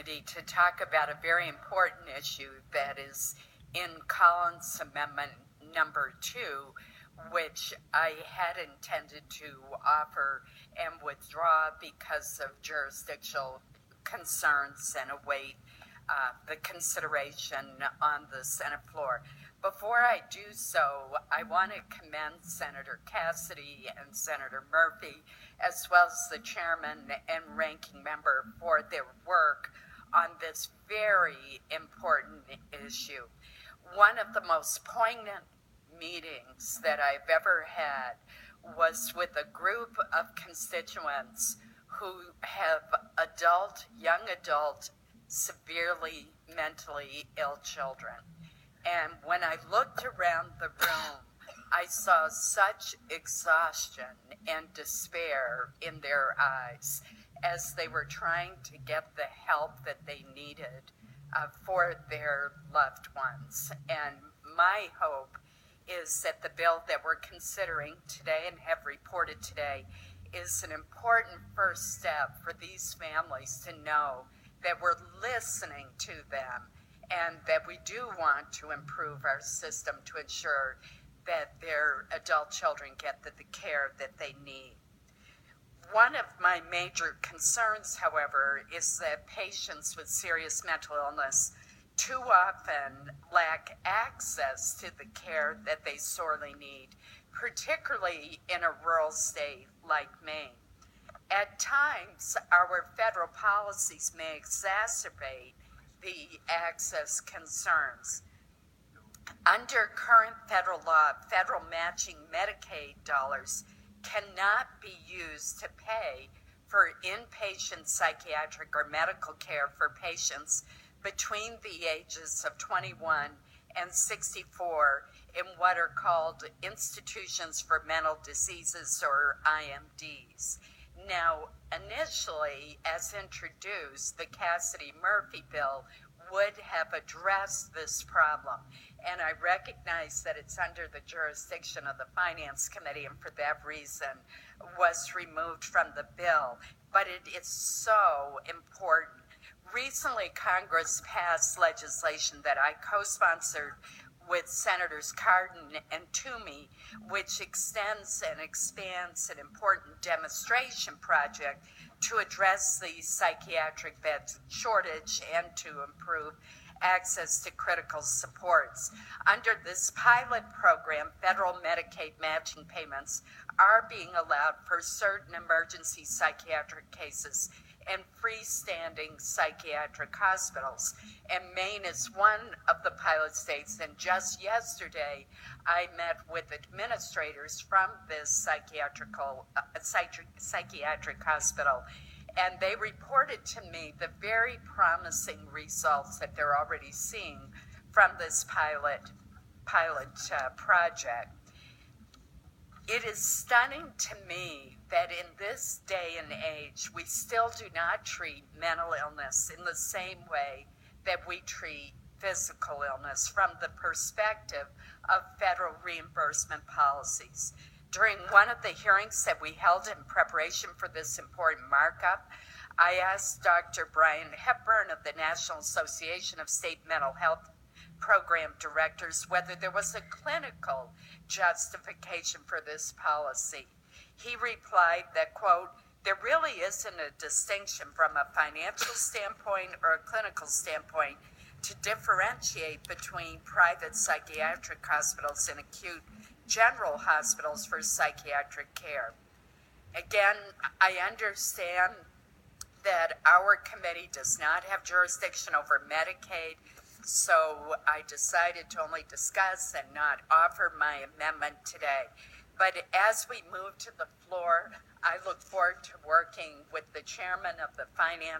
opportunity to talk about a very important issue that is in Collins Amendment number 2, which I had intended to offer and withdraw because of jurisdictional concerns and await the consideration on the Senate floor. Before I do so, I want to commend Senator Cassidy and Senator Murphy, as well as the chairman and ranking member, for their work on this very important issue. One of the most poignant meetings that I've ever had was with a group of constituents who have young adult, severely mentally ill children. And when I looked around the room, I saw such exhaustion and despair in their eyes as they were trying to get the help that they needed for their loved ones. And my hope is that the bill that we're considering today and have reported today is an important first step for these families to know that we're listening to them and that we do want to improve our system to ensure that their adult children get the care that they need. One of my major concerns, however, is that patients with serious mental illness too often lack access to the care that they sorely need, particularly in a rural state like Maine. At times, our federal policies may exacerbate the access concerns. Under current federal law, federal matching Medicaid dollars cannot be used to pay for inpatient psychiatric or medical care for patients between the ages of 21 and 64 in what are called institutions for mental diseases, or IMDs. Now, initially, as introduced, the Cassidy-Murphy bill would have addressed this problem, and I recognize that it's under the jurisdiction of the Finance Committee, and for that reason was removed from the bill, but it is so important. Recently, Congress passed legislation that I co-sponsored with Senators Cardin and Toomey, which extends and expands an important demonstration project to address the psychiatric bed shortage and to improve access to critical supports. Under this pilot program, federal Medicaid matching payments are being allowed for certain emergency psychiatric cases and freestanding psychiatric hospitals. And Maine is one of the pilot states, and just yesterday I met with administrators from this psychiatric hospital, and they reported to me the very promising results that they're already seeing from this pilot project. It is stunning to me that in this day and age, we still do not treat mental illness in the same way that we treat physical illness from the perspective of federal reimbursement policies. During one of the hearings that we held in preparation for this important markup, I asked Dr. Brian Hepburn of the National Association of State Mental Health Program Directors whether there was a clinical justification for this policy. He replied that, quote, "There really isn't a distinction from a financial standpoint or a clinical standpoint to differentiate between private psychiatric hospitals and acute general hospitals for psychiatric care." Again, I understand that our committee does not have jurisdiction over Medicaid, so I decided to only discuss and not offer my amendment today. But as we move to the floor, I look forward to working with the chairman of the Finance